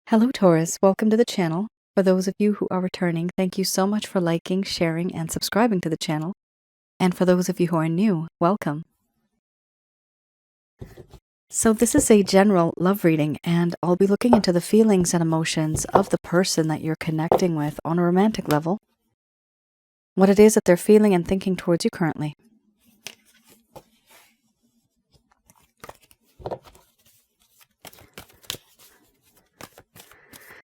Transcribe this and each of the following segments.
Hello, Taurus. Welcome to the channel. For those of you who are returning, thank you so much for liking, sharing, and subscribing to the channel. And for those of you who are new, welcome. So this is a general love reading, and I'll be looking into the feelings and emotions of the person that you're connecting with on a romantic level. What it is that they're feeling and thinking towards you currently.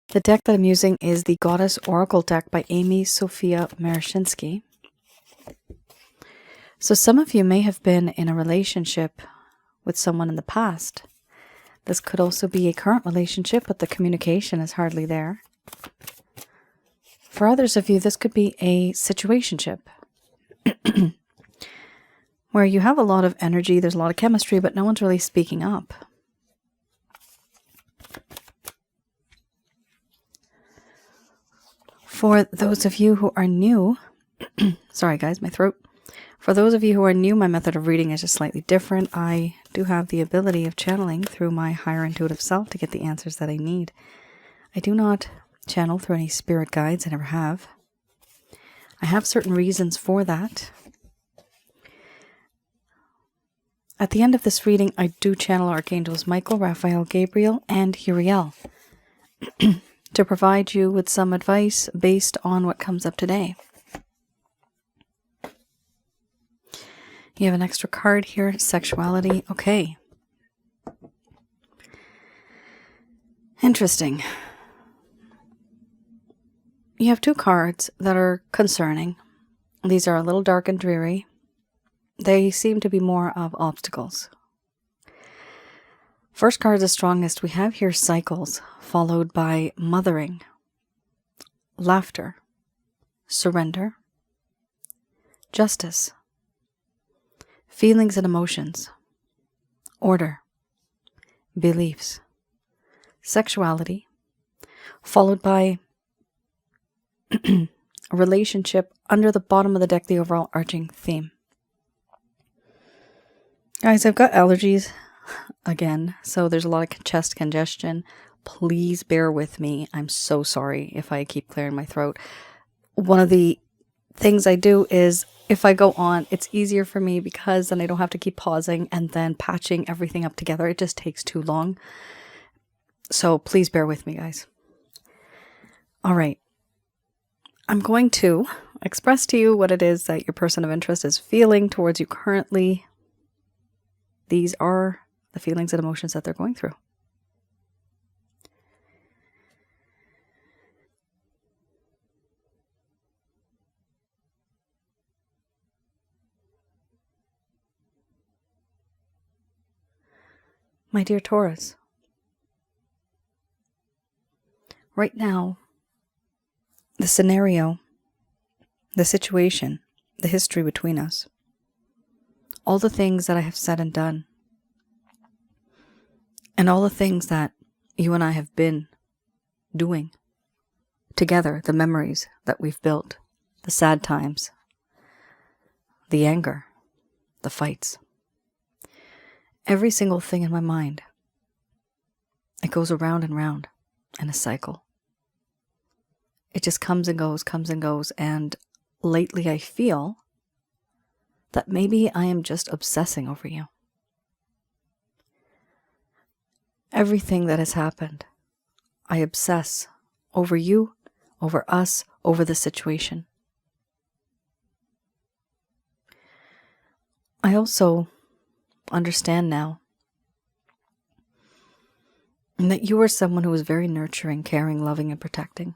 The deck that I'm using is the Goddess Oracle deck by Amy Sophia Marashinsky. So some of you may have been in a relationship with someone in the past. This could also be a current relationship, but the communication is hardly there. For others of you, this could be a situationship where you have a lot of energy, there's a lot of chemistry, but no one's really speaking up. For those of you who are new, sorry guys, my throat. For those of you who are new, my method of reading is just slightly different. I do have the ability of channeling through my higher intuitive self to get the answers that I need. I do not channel through any spirit guides, I never have. I have certain reasons for that. At the end of this reading, I do channel Archangels Michael, Raphael, Gabriel, and Uriel to provide you with some advice based on what comes up today. You have an extra card here, sexuality. Okay. Interesting. You have two cards that are concerning. These are a little dark and dreary. They seem to be more of obstacles. First card is the strongest. We have here cycles, followed by mothering, laughter, surrender, justice, feelings and emotions, order, beliefs, sexuality, followed by a relationship under the bottom of the deck, the overall arching theme. Guys, I've got allergies again, so there's a lot of chest congestion. Please bear with me. I'm so sorry if I keep clearing my throat. One of the things I do is if I go on, it's easier for me because then I don't have to keep pausing and then patching everything up together. It just takes too long. So please bear with me, guys. All right. I'm going to express to you what it is that your person of interest is feeling towards you currently. These are the feelings and emotions that they're going through. My dear Taurus, right now, the scenario, the situation, the history between us, all the things that I have said and done, and all the things that you and I have been doing together, the memories that we've built, the sad times, the anger, the fights, every single thing in my mind, it goes around and round in a cycle. It just comes and goes, and lately I feel that maybe I am just obsessing over you. Everything that has happened, I obsess over you, over us, over the situation. I also understand now that you are someone who is very nurturing, caring, loving, and protecting.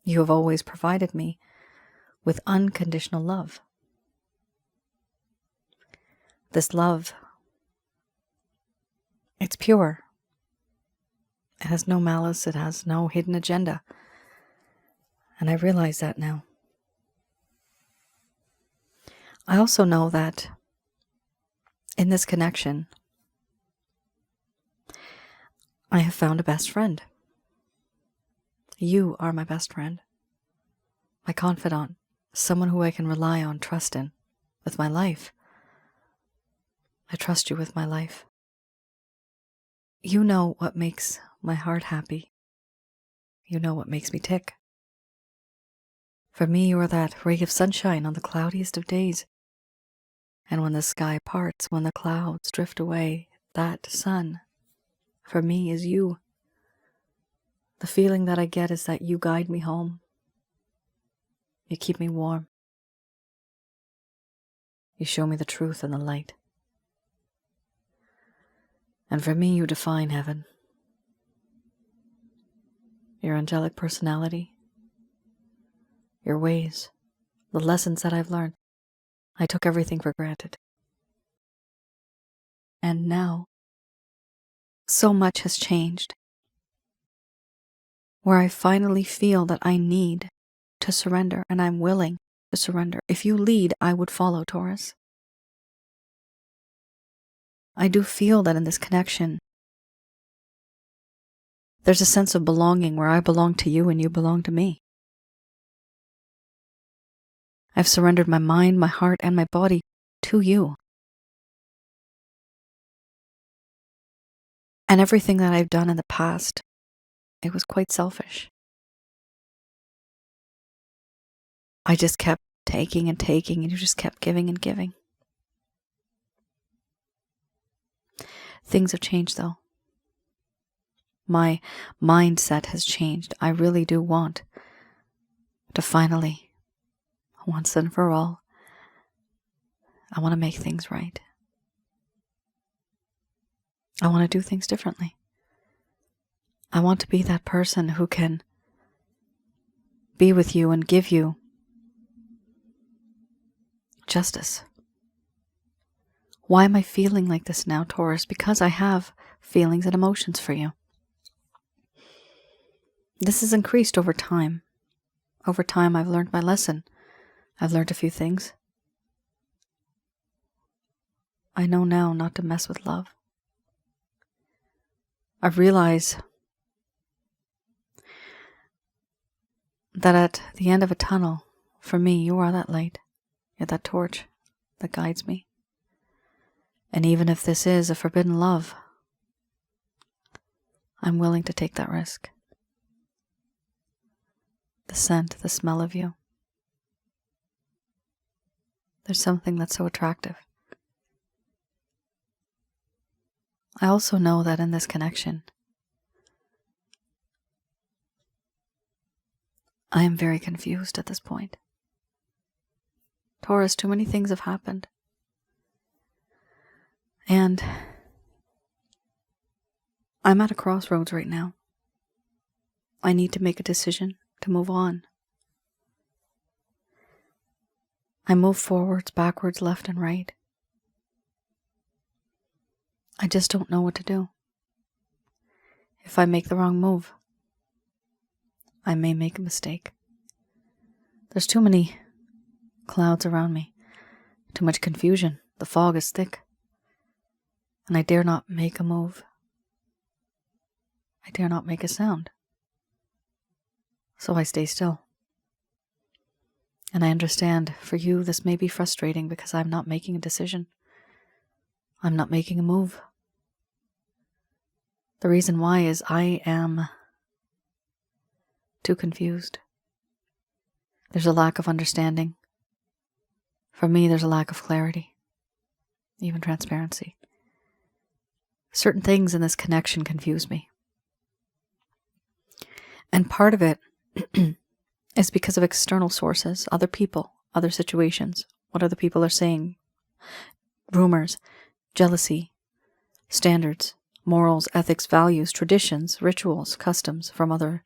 You have always provided me with unconditional love. This love, it's pure. It has no malice. It has no hidden agenda. And I realize that now. I also know that in this connection, I have found a best friend. You are my best friend, my confidant, someone who I can rely on, trust in, with my life. I trust you with my life. You know what makes my heart happy. You know what makes me tick. For me, you are that ray of sunshine on the cloudiest of days. And when the sky parts, when the clouds drift away, that sun, for me, is you. The feeling that I get is that you guide me home. You keep me warm. You show me the truth and the light. And for me, you define heaven. Your angelic personality, your ways, the lessons that I've learned. I took everything for granted. And now, so much has changed, where I finally feel that I need to surrender, and I'm willing to surrender. If you lead, I would follow, Taurus. I do feel that in this connection, there's a sense of belonging where I belong to you and you belong to me. I've surrendered my mind, my heart, and my body to you. And everything that I've done in the past, it was quite selfish. I just kept taking and taking, and you just kept giving and giving. Things have changed, though. My mindset has changed. I really do want to finally, once and for all, I want to make things right. I want to do things differently. I want to be that person who can be with you and give you justice. Why am I feeling like this now, Taurus? Because I have feelings and emotions for you. This has increased over time. Over time, I've learned my lesson. I've learned a few things. I know now not to mess with love. I realize that at the end of a tunnel, for me, you are that light. You're that torch that guides me. And even if this is a forbidden love, I'm willing to take that risk. The scent, the smell of you. There's something that's so attractive. I also know that in this connection, I am very confused at this point. Taurus, too many things have happened. And I'm at a crossroads right now. I need to make a decision to move on. I move forwards, backwards, left, and right. I just don't know what to do. If I make the wrong move, I may make a mistake. There's too many clouds around me, too much confusion. The fog is thick, and I dare not make a move. I dare not make a sound. So I stay still. And I understand for you this may be frustrating because I'm not making a decision. I'm not making a move. The reason why is I am too confused. There's a lack of understanding. For me, there's a lack of clarity, even transparency. Certain things in this connection confuse me. And part of it is because of external sources, other people, other situations, what other people are saying, rumors, jealousy, standards, morals, ethics, values, traditions, rituals, customs from other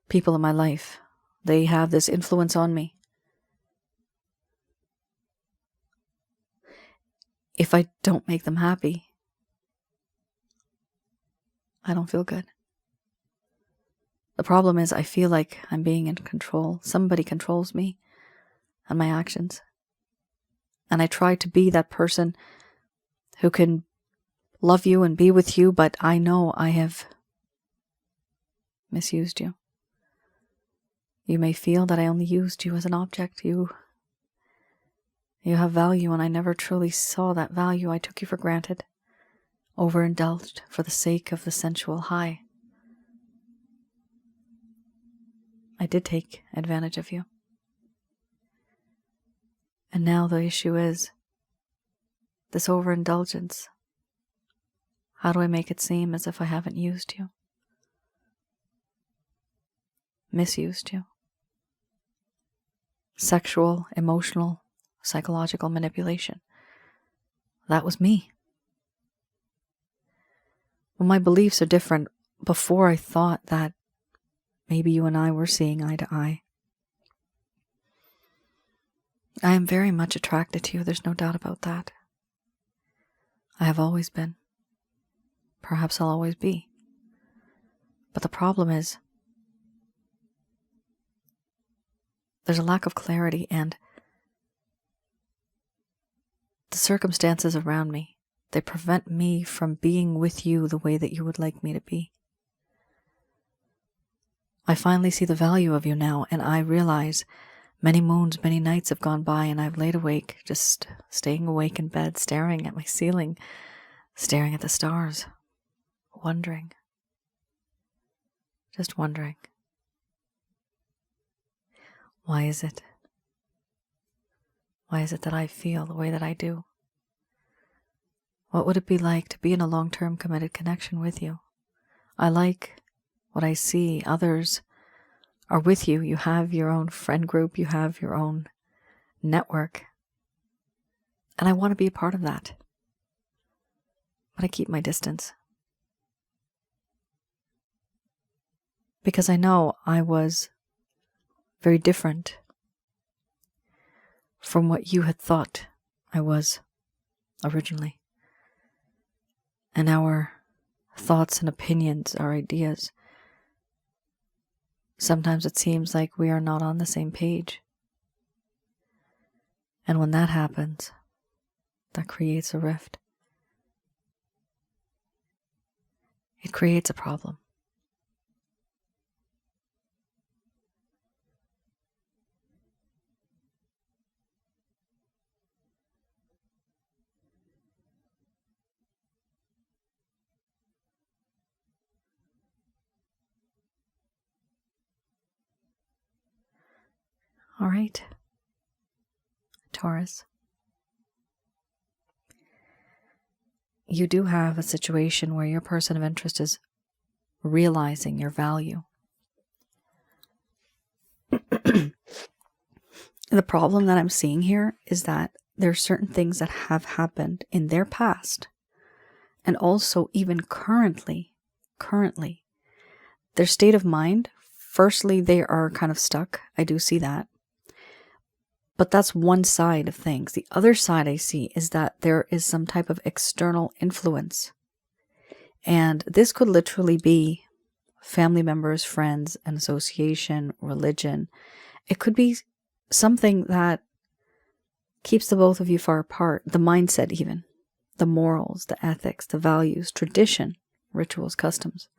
people in my life. They have this influence on me. If I don't make them happy, I don't feel good. The problem is I feel like I'm being in control. Somebody controls me and my actions. And I try to be that person who can love you and be with you, but I know I have misused you. You may feel that I only used you as an object. You have value, and I never truly saw that value. I took you for granted, overindulged for the sake of the sensual high. I did take advantage of you. And now the issue is this overindulgence. How do I make it seem as if I haven't used you? Misused you? Sexual, emotional, psychological manipulation. That was me. Well, my beliefs are different. Before I thought that maybe you and I were seeing eye to eye. I am very much attracted to you, there's no doubt about that. I have always been. Perhaps I'll always be. But the problem is, there's a lack of clarity, and the circumstances around me, they prevent me from being with you the way that you would like me to be. I finally see the value of you now, and I realize many moons, many nights have gone by, and I've laid awake, just staying awake in bed, staring at my ceiling, staring at the stars, wondering. Just wondering. Why is it? Why is it that I feel the way that I do? What would it be like to be in a long-term committed connection with you? I like what I see. Others are with you. You have your own friend group. You have your own network. And I want to be a part of that. But I keep my distance. Because I know I was very different from what you had thought I was originally. And our thoughts and opinions, our ideas, sometimes it seems like we are not on the same page. And when that happens, that creates a rift. It creates a problem. All right, Taurus. You do have a situation where your person of interest is realizing your value. The problem that I'm seeing here is that there are certain things that have happened in their past, and also even currently, their state of mind, firstly, they are kind of stuck. I do see that. But that's one side of things. The other side I see is that there is some type of external influence. And this could literally be family members, friends, an association, religion. It could be something that keeps the both of you far apart. The mindset even. The morals, the ethics, the values, tradition, rituals, customs.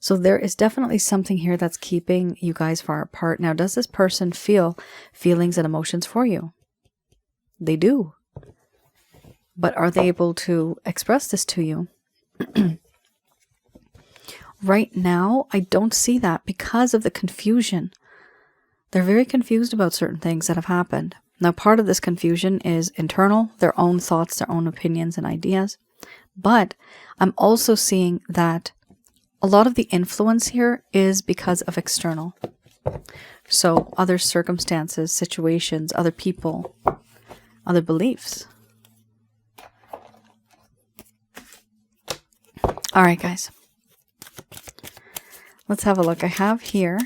So there is definitely something here that's keeping you guys far apart. Now, does this person feel feelings and emotions for you? They do. But are they able to express this to you? Right now, I don't see that because of the confusion. They're very confused about certain things that have happened. Now, part of this confusion is internal, their own thoughts, their own opinions and ideas. But I'm also seeing that a lot of the influence here is because of external. So other circumstances, situations, other people, other beliefs. All right, guys. Let's have a look. I have here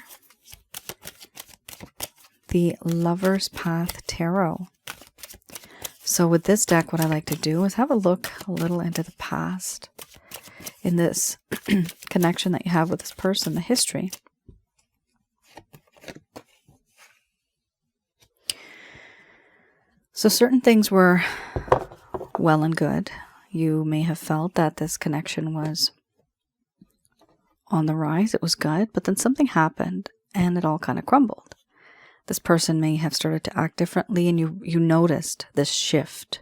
the Lover's Path Tarot. So with this deck, what I like to do is have a look a little into the past. In this connection that you have with this person, the history. So certain things were well and good. You may have felt that this connection was on the rise. It was good, but then something happened and it all kind of crumbled. This person may have started to act differently, and you noticed this shift,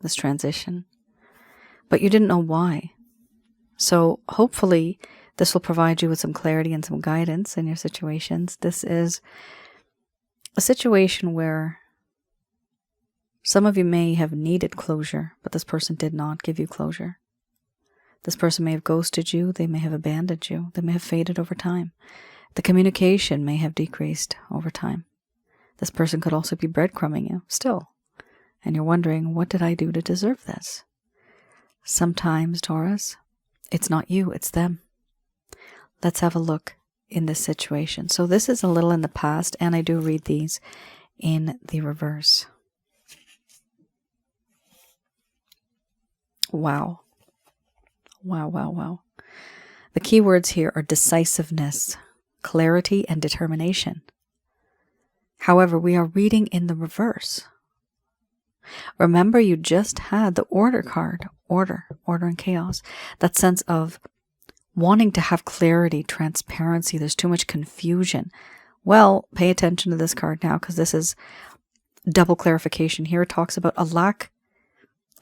this transition, but you didn't know why. So hopefully This will provide you with some clarity and some guidance in your situations. This is a situation where some of you may have needed closure, but this person did not give you closure. This person may have ghosted you. They may have abandoned you. They may have faded over time. The communication may have decreased over time. This person could also be breadcrumbing you still. And you're wondering, what did I do to deserve this? Sometimes, Taurus, it's not you, it's them. Let's have a look in this situation. So this is a little in the past, and I do read these in the reverse. Wow. Wow, wow, wow. The key words here are decisiveness, clarity, and determination. However, we are reading in the reverse. Remember, you just had the order card, order and chaos. That sense of wanting to have clarity, transparency. There's too much confusion. Well, pay attention to this card now, because this is double clarification. Here it talks about a lack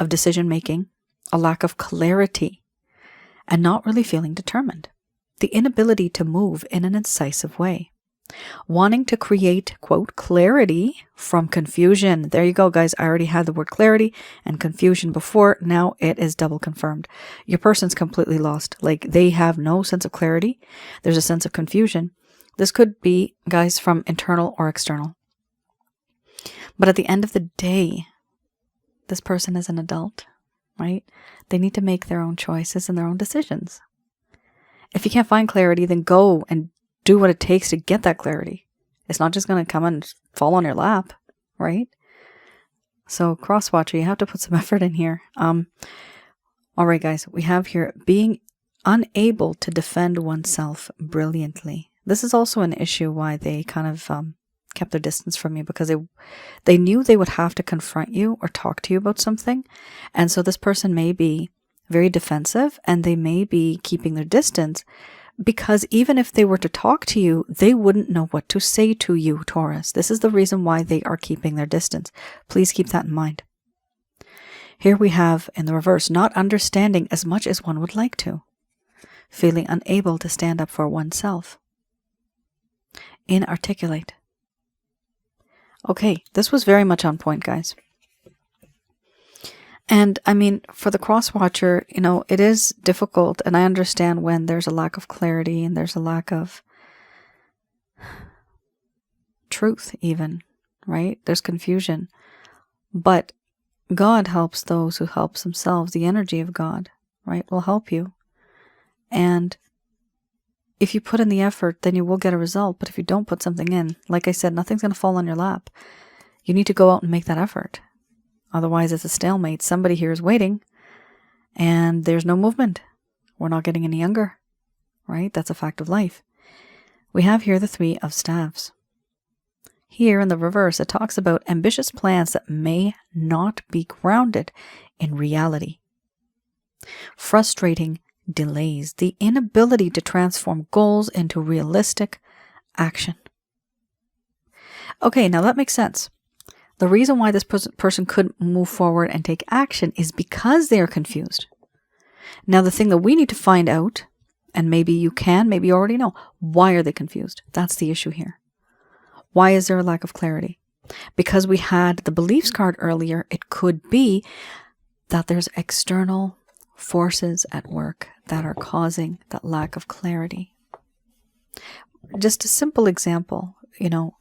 of decision making, a lack of clarity, and not really feeling determined. The inability to move in an incisive way. Wanting to create, quote, clarity from confusion. There you go, guys. I already had the word clarity and confusion before. Now it is double confirmed. Your person's completely lost. Like, they have no sense of clarity. There's a sense of confusion. This could be, guys, from internal or external. But at the end of the day, this person is an adult, right? They need to make their own choices and their own decisions. If you can't find clarity, then go and do what it takes to get that clarity. It's not just going to come and fall on your lap, right? So, cross-watcher, you have to put some effort in here. All right, guys, we have here being unable to defend oneself brilliantly. This is also an issue why they kind of kept their distance from you, because they knew they would have to confront you or talk to you about something. And so this person may be very defensive, and they may be keeping their distance, because even if they were to talk to you, they wouldn't know what to say to you, Taurus. This is the reason why they are keeping their distance. Please keep that in mind. Here we have, in the reverse, not understanding as much as one would like to. Feeling unable to stand up for oneself. Inarticulate. Okay, this was very much on point, guys. And I mean, for the cross-watcher, you know, it is difficult, and I understand when there's a lack of clarity and there's a lack of truth even, right? There's confusion. But God helps those who help themselves. The energy of God, right, will help you. And if you put in the effort, then you will get a result. But if you don't put something in, like I said, nothing's going to fall on your lap. You need to go out and make that effort. Otherwise, it's a stalemate. Somebody here is waiting, and there's no movement. We're not getting any younger, right? That's a fact of life. We have here the Three of Staves. Here in the reverse, it talks about ambitious plans that may not be grounded in reality. Frustrating delays, the inability to transform goals into realistic action. Okay, now that makes sense. The reason why this person couldn't move forward and take action is because they are confused. Now, the thing that we need to find out, and maybe you can, maybe you already know, why are they confused? That's the issue here. Why is there a lack of clarity? Because we had the beliefs card earlier, it could be that there's external forces at work that are causing that lack of clarity. Just a simple example, you know,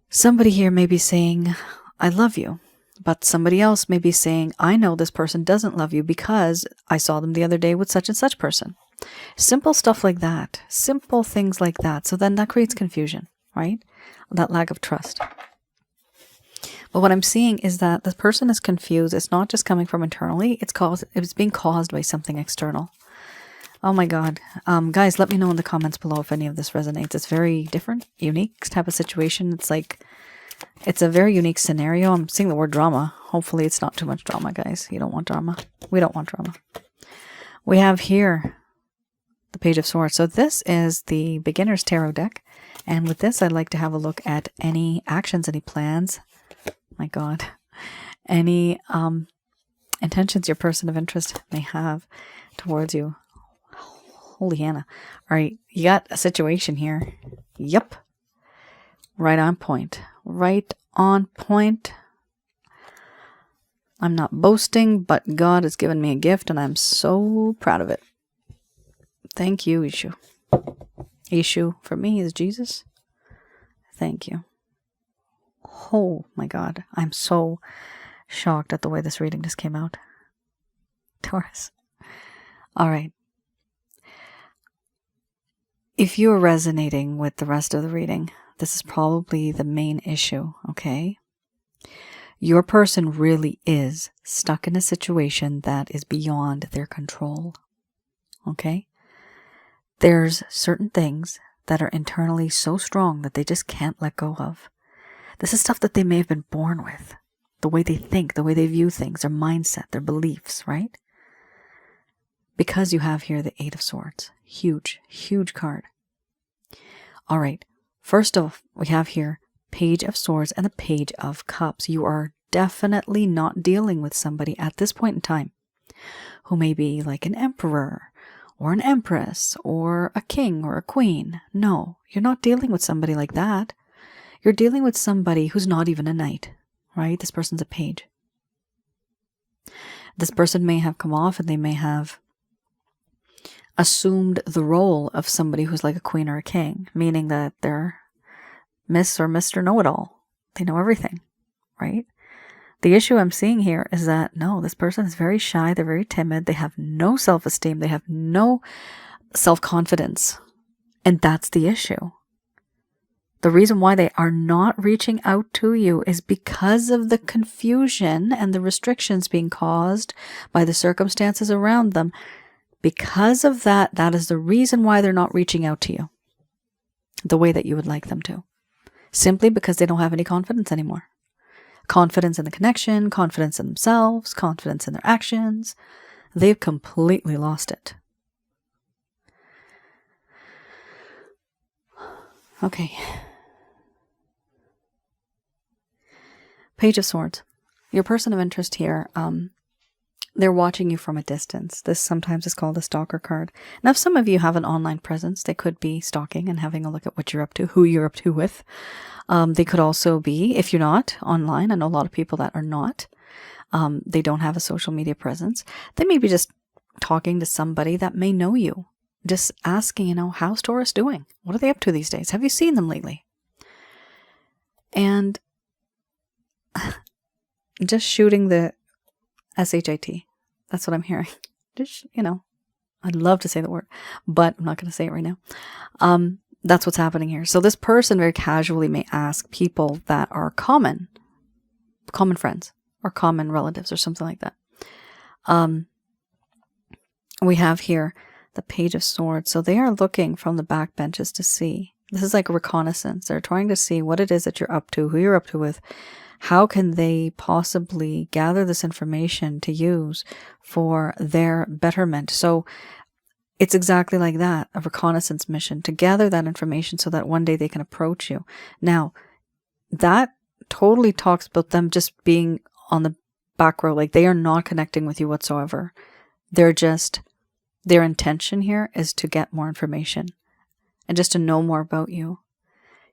somebody here may be saying, I love you, but somebody else may be saying, I know this person doesn't love you because I saw them the other day with such and such person. Simple stuff like that, simple things like that. So then that creates confusion, right? That lack of trust. But what I'm seeing is that the person is confused. It's not just coming from internally. It's being caused by something external. Oh my God. Guys, let me know in the comments below if any of this resonates. It's very different, unique type of situation. It's like, it's a very unique scenario. I'm seeing the word drama. Hopefully it's not too much drama, guys. You don't want drama. We don't want drama. We have here the Page of Swords. So this is the beginner's tarot deck. And with this, I'd like to have a look at any actions, any plans. My God. Any intentions your person of interest may have towards you. Holy Hannah. All right, you got a situation here. Yep. Right on point. Right on point. I'm not boasting, but God has given me a gift, and I'm so proud of it. Thank you, Ishu. Ishu, for me, is Jesus. Thank you. Oh, my God. I'm so shocked at the way this reading just came out. Taurus. All right. If you are resonating with the rest of the reading, this is probably the main issue, okay? Your person really is stuck in a situation that is beyond their control, okay? There's certain things that are internally so strong that they just can't let go of. This is stuff that they may have been born with. The way they think, the way they view things, their mindset, their beliefs, right? Because you have here the Eight of Swords. Huge, huge card. All right. First off, we have here Page of Swords and the Page of Cups. You are definitely not dealing with somebody at this point in time who may be like an emperor or an empress or a king or a queen. No, you're not dealing with somebody like that. You're dealing with somebody who's not even a knight, right? This person's a page. This person may have come off and they may have assumed the role of somebody who's like a queen or a king, meaning that they're Miss or Mr. Know-it-all. They know everything, right? The issue I'm seeing here is that, no, this person is very shy, they're very timid, they have no self-esteem, they have no self-confidence, and that's the issue. The reason why they are not reaching out to you is because of the confusion and the restrictions being caused by the circumstances around them. Because of that, that is the reason why they're not reaching out to you the way that you would like them to. Simply because they don't have any confidence anymore. Confidence in the connection, confidence in themselves, confidence in their actions. They've completely lost it. Okay. Page of Swords. Your person of interest here, they're watching you from a distance. This sometimes is called a stalker card. Now, if some of you have an online presence, they could be stalking and having a look at what you're up to, who you're up to with. They could also be, if you're not online, I know a lot of people that are not, they don't have a social media presence. They may be just talking to somebody that may know you. Just asking, how's Taurus doing? What are they up to these days? Have you seen them lately? And just shooting the SHIT. That's what I'm hearing. Just, I'd love to say the word, but I'm not going to say it right now. That's what's happening here. So this person very casually may ask people that are common friends or common relatives or something like that. We have here the Page of Swords. So they are looking from the back benches to see. This is like a reconnaissance. They're trying to see what it is that you're up to, who you're up to with. How can they possibly gather this information to use for their betterment? So it's exactly like that, a reconnaissance mission, to gather that information so that one day they can approach you. Now, that totally talks about them just being on the back row. Like, they are not connecting with you whatsoever. Their intention here is to get more information and just to know more about you.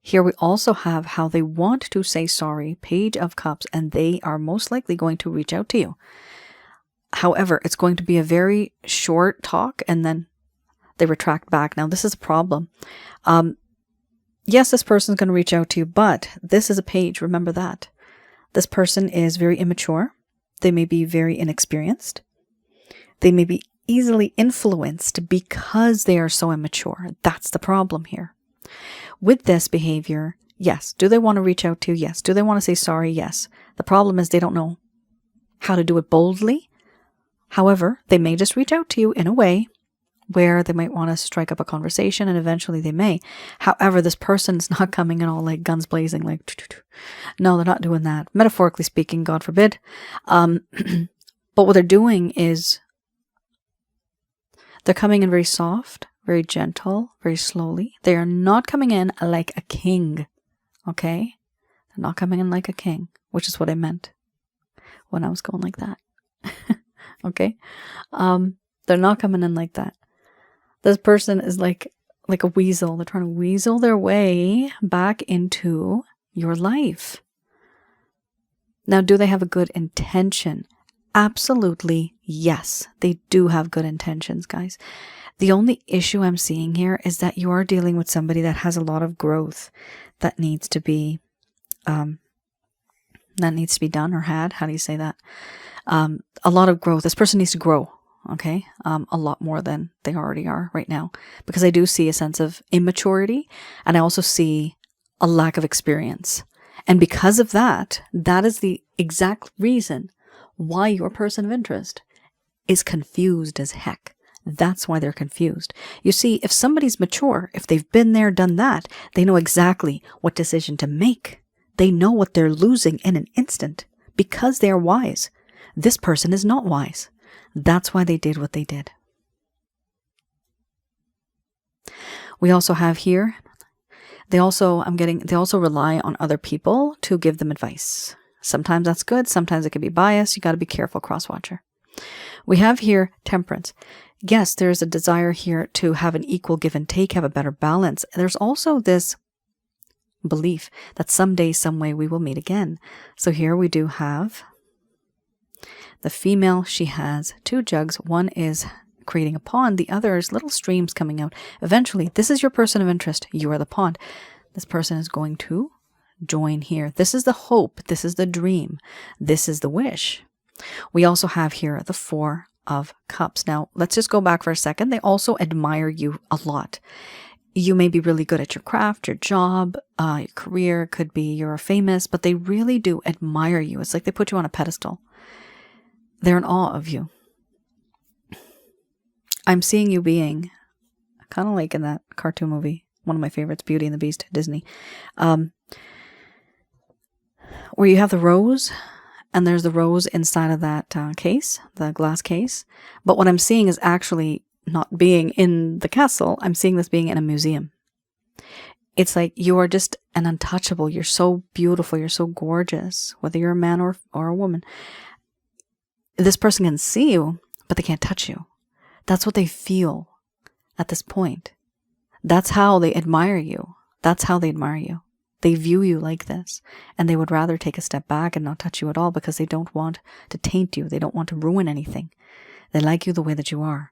Here we also have how they want to say sorry, Page of Cups, and they are most likely going to reach out to you. However, it's going to be a very short talk and then they retract back. Now, this is a problem. Yes, this person is going to reach out to you, but this is a page. Remember that. This person is very immature. They may be very inexperienced. They may be easily influenced because they are so immature. That's the problem here. With this behavior, yes. Do they want to reach out to you? Yes. Do they want to say sorry? Yes. The problem is they don't know how to do it boldly. However, they may just reach out to you in a way where they might want to strike up a conversation, and eventually they may. However, this person's not coming in all like guns blazing, like, no, they're not doing that. Metaphorically speaking, God forbid. But what they're doing is they're coming in very soft, very gentle, very slowly. They are not coming in like a king, okay? They're not coming in like a king, which is what I meant when I was going like that, okay? They're not coming in like that. This person is like a weasel. They're trying to weasel their way back into your life. Now, do they have a good intention? Absolutely, yes. They do have good intentions, guys. The only issue I'm seeing here is that you are dealing with somebody that has a lot of growth that needs to be done or had. How do you say that? A lot of growth. This person needs to grow, okay? A lot more than they already are right now, because I do see a sense of immaturity, and I also see a lack of experience. And because of that, that is the exact reason why your person of interest is confused as heck. That's why they're confused. You see, if somebody's mature, if they've been there, done that, they know exactly what decision to make. They know what they're losing in an instant because they are wise. This person is not wise. That's why they did what they did. We also have here, they also rely on other people to give them advice. Sometimes that's good. Sometimes it can be biased. You got to be careful, cross-watcher. We have here temperance. Yes, there's a desire here to have an equal give and take, have a better balance. There's also this belief that someday, some way we will meet again. So here we do have the female. She has 2 jugs. One is creating a pond. The other is little streams coming out. Eventually, this is your person of interest. You are the pond. This person is going to join here. This is the hope. This is the dream. This is the wish. We also have here the 4 of Cups. Now, let's just go back for a second. They also admire you a lot. You may be really good at your craft, your job, your career. Could be you're famous, but they really do admire you. It's like they put you on a pedestal. They're in awe of you. I'm seeing you being kind of like in that cartoon movie, one of my favorites, Beauty and the Beast, Disney, where you have the rose, and there's the rose inside of that case, the glass case. But what I'm seeing is actually not being in the castle. I'm seeing this being in a museum. It's like you are just an untouchable. You're so beautiful. You're so gorgeous, whether you're a man or a woman. This person can see you, but they can't touch you. That's what they feel at this point. That's how they admire you. That's how they admire you. They view you like this, and they would rather take a step back and not touch you at all because they don't want to taint you. They don't want to ruin anything. They like you the way that you are.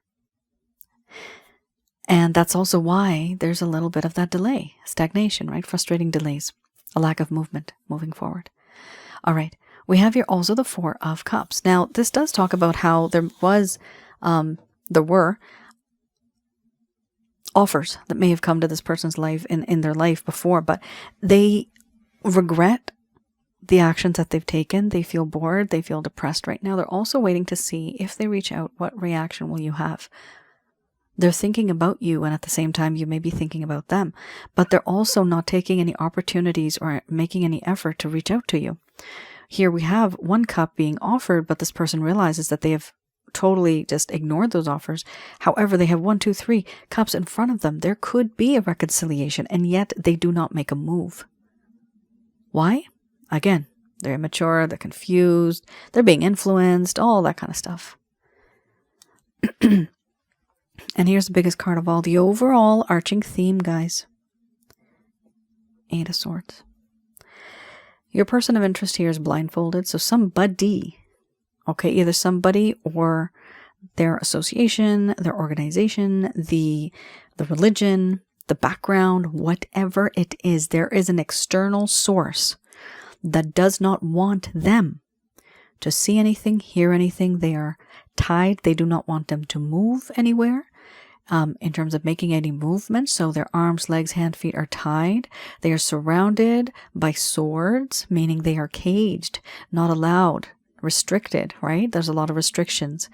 And that's also why there's a little bit of that delay, stagnation, right? Frustrating delays, a lack of movement moving forward. All right. We have here also the 4 of Cups. Now, this does talk about how there were offers that may have come to this person's life in their life before, but they regret the actions that they've taken. They feel bored. They feel depressed right now. They're also waiting to see if they reach out, what reaction will you have? They're thinking about you, and at the same time, you may be thinking about them, but they're also not taking any opportunities or making any effort to reach out to you. Here we have 1 cup being offered, but this person realizes that they have totally just ignored those offers. However, they have 1, 2, 3 cups in front of them. There could be a reconciliation, and yet they do not make a move. Why? Again, they're immature, they're confused, they're being influenced, all that kind of stuff. And here's the biggest card of all, the overall arching theme, guys. 8 of Swords. Your person of interest here is blindfolded, so somebody, okay, either somebody or their association, their organization, the religion, the background, whatever it is, there is an external source that does not want them to see anything, hear anything. They are tied. They do not want them to move anywhere in terms of making any movement. So their arms, legs, hands, feet are tied. They are surrounded by swords, meaning they are caged, not allowed, restricted, right? There's a lot of restrictions.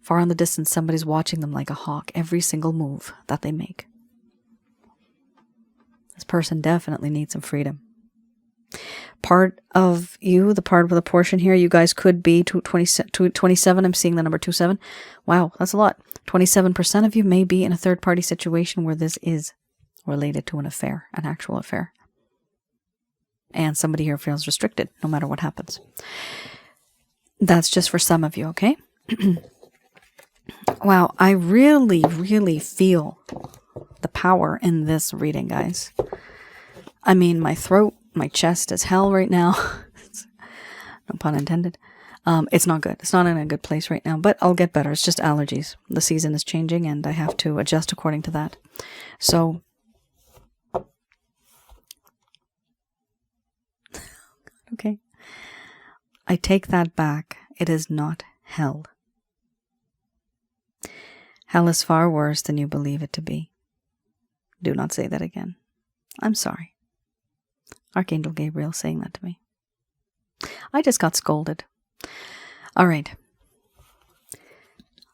Far in the distance, somebody's watching them like a hawk, every single move that they make. This person definitely needs some freedom. Part of you, the part of the portion here, you guys could be 27. I'm seeing the number 27. Wow, that's a lot. 27% of you may be in a third-party situation where this is related to an affair, an actual affair. And somebody here feels restricted no matter what happens. That's just for some of you, okay? Wow, I really, really feel the power in this reading, guys. I mean, my throat, my chest is hell right now. No pun intended. It's not good. It's not in a good place right now, but I'll get better. It's just allergies. The season is changing and I have to adjust according to that. So, okay. I take that back. It is not hell. Hell is far worse than you believe it to be. Do not say that again. I'm sorry. Archangel Gabriel saying that to me. I just got scolded. All right.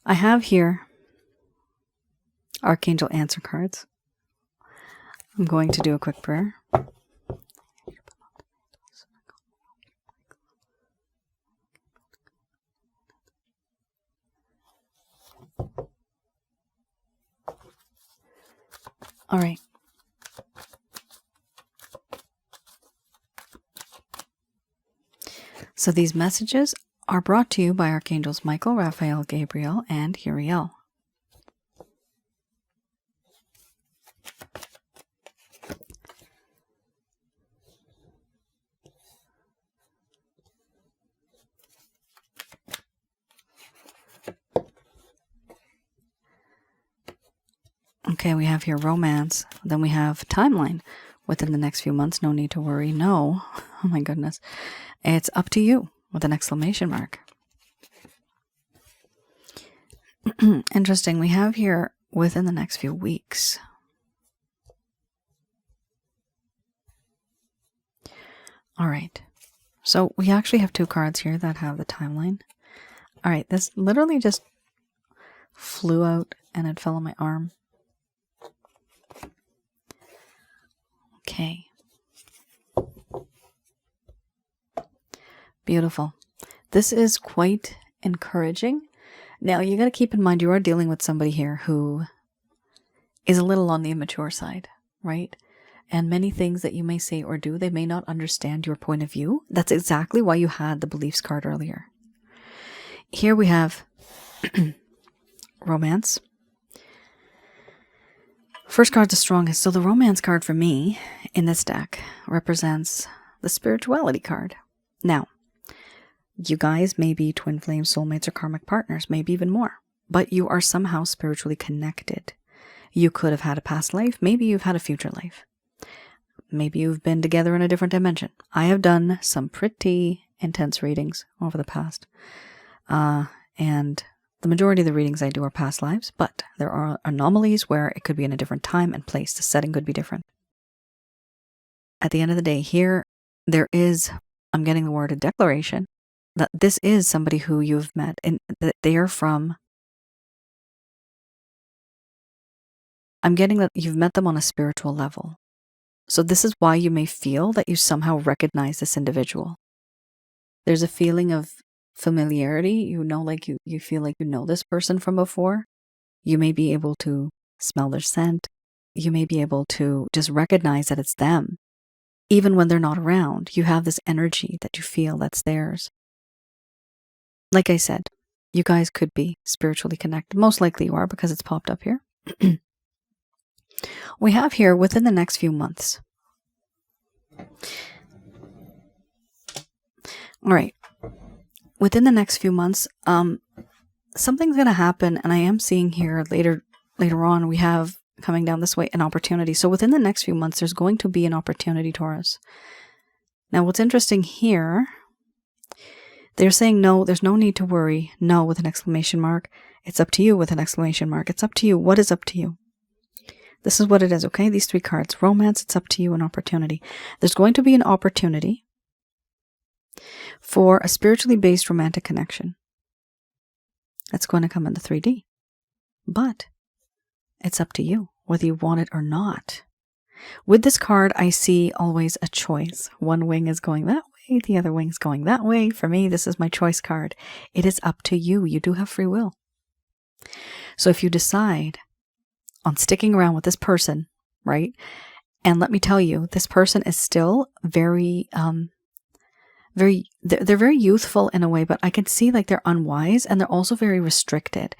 I have here Archangel answer cards. I'm going to do a quick prayer. All right. So these messages are brought to you by Archangels Michael, Raphael, Gabriel, and Uriel. Okay, we have here romance. Then we have timeline. Within the next few months, no need to worry. No. Oh my goodness. It's up to you with an exclamation mark. Interesting. We have here within the next few weeks. All right. So we actually have two cards here that have the timeline. All right. This literally just flew out and it fell on my arm. Okay. Beautiful. This is quite encouraging. Now, you got to keep in mind you are dealing with somebody here who is a little on the immature side, right? And many things that you may say or do, they may not understand your point of view. That's exactly why you had the beliefs card earlier. Here we have romance. First card's the strongest. So the romance card for me in this deck represents the spirituality card. Now, you guys may be twin flame soulmates or karmic partners, maybe even more, but you are somehow spiritually connected. You could have had a past life. Maybe you've had a future life. Maybe you've been together in a different dimension. I have done some pretty intense readings over the past. And the majority of the readings I do are past lives, but there are anomalies where it could be in a different time and place. The setting could be different. At the end of the day, here, there is, I'm getting the word, a declaration that this is somebody who you've met and that they are from, I'm getting that you've met them on a spiritual level. So this is why you may feel that you somehow recognize this individual. There's a feeling of familiarity. You know, like you feel like you know this person from before. You may be able to smell their scent. You may be able to just recognize that it's them. Even when they're not around, you have this energy that you feel that's theirs. Like I said, you guys could be spiritually connected. Most likely you are because it's popped up here. We have here within the next few months. All right. Within the next few months, something's going to happen, and I am seeing here later on, we have coming down this way an opportunity. So within the next few months, there's going to be an opportunity, Taurus. Now, what's interesting here, they're saying no, there's no need to worry. No, with an exclamation mark. It's up to you with an exclamation mark. It's up to you. What is up to you? This is what it is, okay? These three cards. Romance, it's up to you, an opportunity. There's going to be an opportunity for a spiritually based romantic connection. That's going to come in the 3D. But it's up to you, whether you want it or not. With this card, I see always a choice. One wing is going that way, the other wing's going that way. For me, this is my choice card. It is up to you. You do have free will. So if you decide on sticking around with this person, right? And let me tell you, this person is still very, they're very youthful in a way, but I can see like they're unwise and they're also very restricted.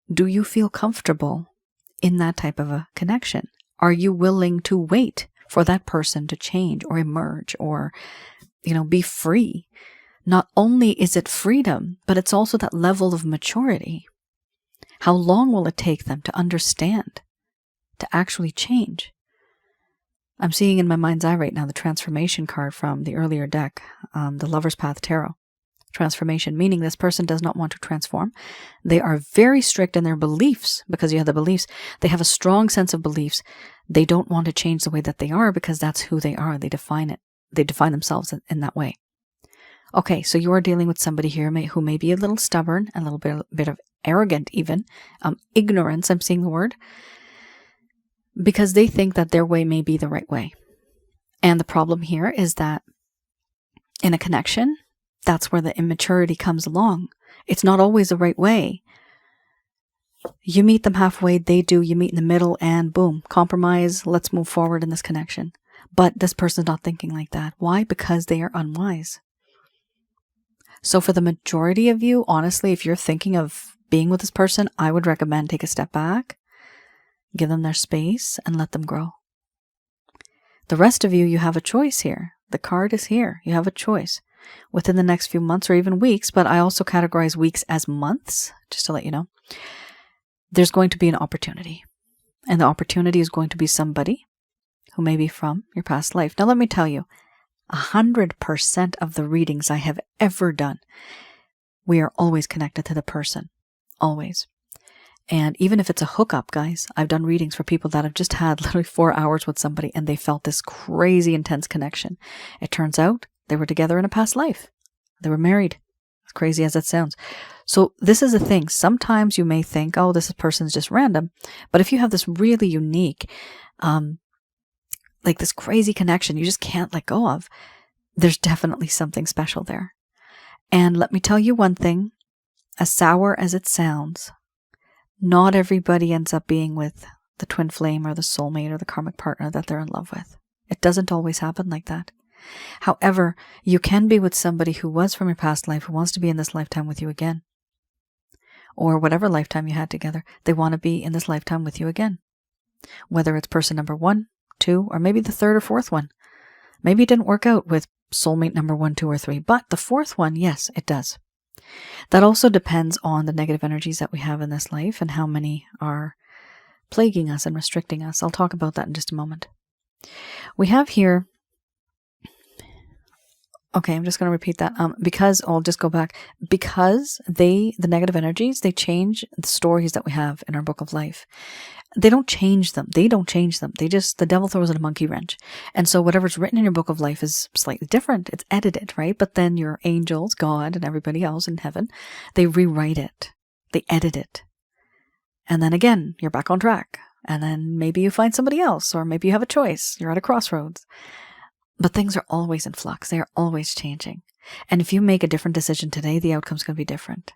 Do you feel comfortable in that type of a connection? Are you willing to wait for that person to change or emerge or, be free? Not only is it freedom, but it's also that level of maturity. How long will it take them to understand, to actually change? I'm seeing in my mind's eye right now the transformation card from the earlier deck, the Lover's Path Tarot. Transformation, meaning this person does not want to transform. They are very strict in their beliefs because you have the beliefs. They have a strong sense of beliefs. They don't want to change the way that they are because that's who they are. They define it. They define themselves in that way. Okay, so you are dealing with somebody here who may be a little stubborn, a little bit of arrogant even, ignorance, I'm seeing the word, because they think that their way may be the right way. And the problem here is that in a connection, that's where the immaturity comes along. It's not always the right way. You meet them halfway, they do, you meet in the middle, and boom, compromise, let's move forward in this connection. But this person's not thinking like that. Why? Because they are unwise. So for the majority of you, honestly, if you're thinking of being with this person, I would recommend take a step back, give them their space, and let them grow. The rest of you, you have a choice here. The card is here. You have a choice within the next few months or even weeks, but I also categorize weeks as months, just to let you know. There's going to be an opportunity, and the opportunity is going to be somebody who may be from your past life. Now, let me tell you, 100% of the readings I have ever done, we are always connected to the person, always. And even if it's a hookup, guys, I've done readings for people that have just had literally 4 hours with somebody and they felt this crazy intense connection. It turns out they were together in a past life. They were married. As crazy as it sounds. So this is the thing. Sometimes you may think, oh, this person's just random. But if you have this really unique, like this crazy connection you just can't let go of, there's definitely something special there. And let me tell you one thing, as sour as it sounds, not everybody ends up being with the twin flame or the soulmate or the karmic partner that they're in love with. It doesn't always happen like that. However, you can be with somebody who was from your past life, who wants to be in this lifetime with you again. Or whatever lifetime you had together, they want to be in this lifetime with you again. Whether it's person number 1, 2, or maybe the third or fourth one. Maybe it didn't work out with soulmate number 1, 2, or 3, but the fourth one, yes, it does. That also depends on the negative energies that we have in this life and how many are plaguing us and restricting us. I'll talk about that in just a moment. We have here, okay, I'm just going to repeat that. Because I'll just go back. Because the negative energies, they change the stories that we have in our book of life. They don't change them. They don't change them. The devil throws in a monkey wrench. And so whatever's written in your book of life is slightly different. It's edited, right? But then your angels, God, and everybody else in heaven, they rewrite it. They edit it. And then again, you're back on track. And then maybe you find somebody else, or maybe you have a choice. You're at a crossroads. But things are always in flux. They are always changing. And if you make a different decision today, the outcome's going to be different.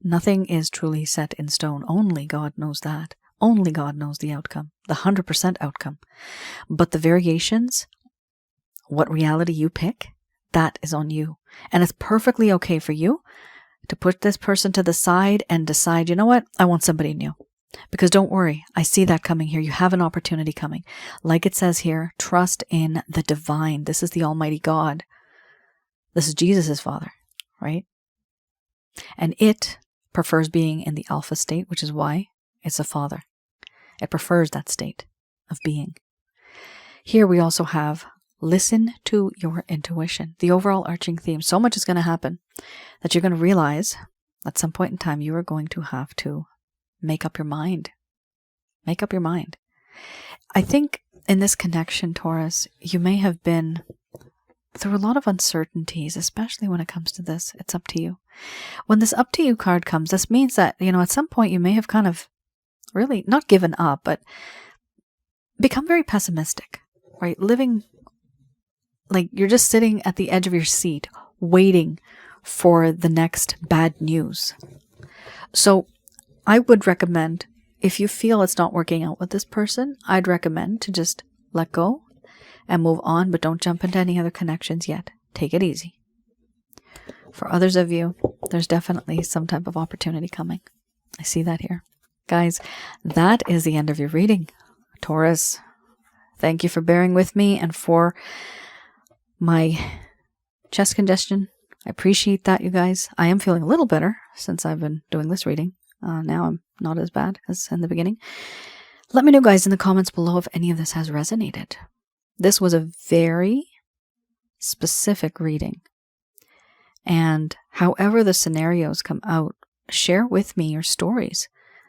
Nothing is truly set in stone. Only God knows that. Only God knows the outcome, the 100% outcome. But the variations, what reality you pick, that is on you. And it's perfectly okay for you to put this person to the side and decide, you know what, I want somebody new. Because don't worry, I see that coming here. You have an opportunity coming. Like it says here, trust in the divine. This is the Almighty God. This is Jesus' Father, right? And it prefers being in the alpha state, which is why it's a father. It prefers that state of being. Here we also have listen to your intuition, the overall arching theme. So much is going to happen that you're going to realize at some point in time you are going to have to make up your mind. Make up your mind. I think in this connection, Taurus, you may have been through a lot of uncertainties, especially when it comes to this. It's up to you. When this up to you card comes, this means that, at some point you may have kind of really not given up, but become very pessimistic, right? Living like you're just sitting at the edge of your seat, waiting for the next bad news. So I would recommend, if you feel it's not working out with this person, I'd recommend to just let go and move on, but don't jump into any other connections yet. Take it easy. For others of you, there's definitely some type of opportunity coming. I see that here. Guys, that is the end of your reading. Taurus, thank you for bearing with me and for my chest congestion. I appreciate that, you guys. I am feeling a little better since I've been doing this reading. Now I'm not as bad as in the beginning. Let me know, guys, in the comments below if any of this has resonated. This was a very specific reading. And however the scenarios come out, share with me your stories.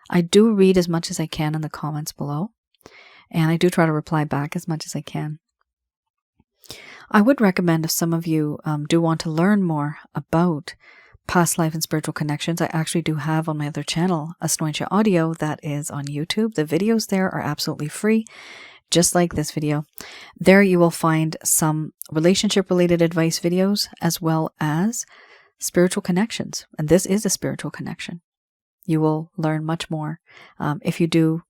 I do read as much as I can in the comments below. And I do try to reply back as much as I can. I would recommend, if some of you do want to learn more about past life and spiritual connections, I actually do have on my other channel, Asnointia Audio, that is on YouTube. The videos there are absolutely free, just like this video. There you will find some relationship-related advice videos, as well as spiritual connections. And this is a spiritual connection. You will learn much more if you do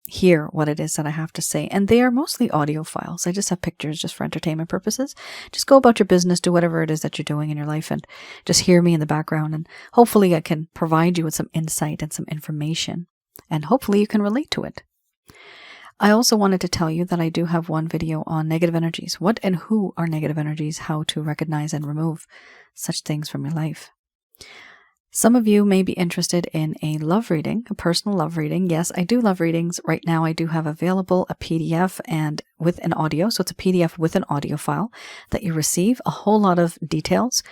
hear what it is that I have to say. And they are mostly audio files. I just have pictures just for entertainment purposes. Just go about your business, do whatever it is that you're doing in your life, and just hear me in the background. And hopefully I can provide you with some insight and some information. And hopefully you can relate to it. I also wanted to tell you that I do have one video on negative energies. What and who are negative energies? How to recognize and remove such things from your life. Some of you may be interested in a love reading, a personal love reading. Yes, I do love readings. Right now I do have available a PDF and with an audio. So it's a PDF with an audio file that you receive, a whole lot of details.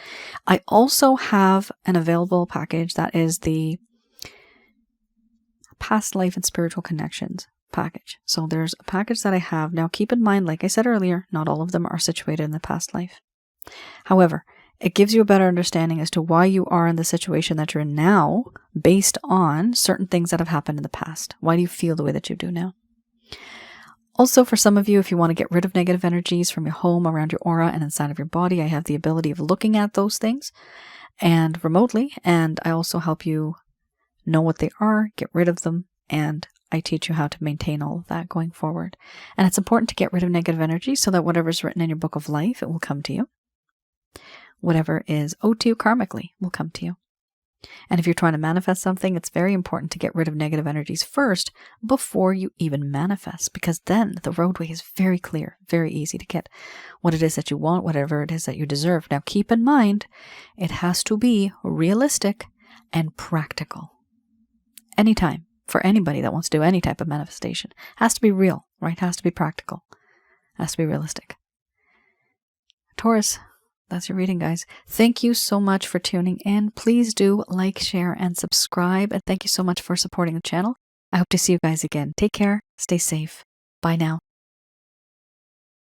I also have an available package that is the past life and spiritual connections package. So there's a package that I have. Now keep in mind, like I said earlier, not all of them are situated in the past life. However, it gives you a better understanding as to why you are in the situation that you're in now based on certain things that have happened in the past. Why do you feel the way that you do now? Also, for some of you, if you want to get rid of negative energies from your home, around your aura, and inside of your body, I have the ability of looking at those things and remotely. And I also help you know what they are, get rid of them, and I teach you how to maintain all of that going forward. And it's important to get rid of negative energy so that whatever's written in your book of life, it will come to you. Whatever is owed to you karmically will come to you. And if you're trying to manifest something, it's very important to get rid of negative energies first before you even manifest, because then the roadway is very clear, very easy to get what it is that you want, whatever it is that you deserve. Now keep in mind, it has to be realistic and practical. Anytime, for anybody that wants to do any type of manifestation, has to be real, right? Has to be practical, has to be realistic. Taurus, that's your reading, guys. Thank you so much for tuning in. Please do like, share, and subscribe. And thank you so much for supporting the channel. I hope to see you guys again. Take care. Stay safe. Bye now.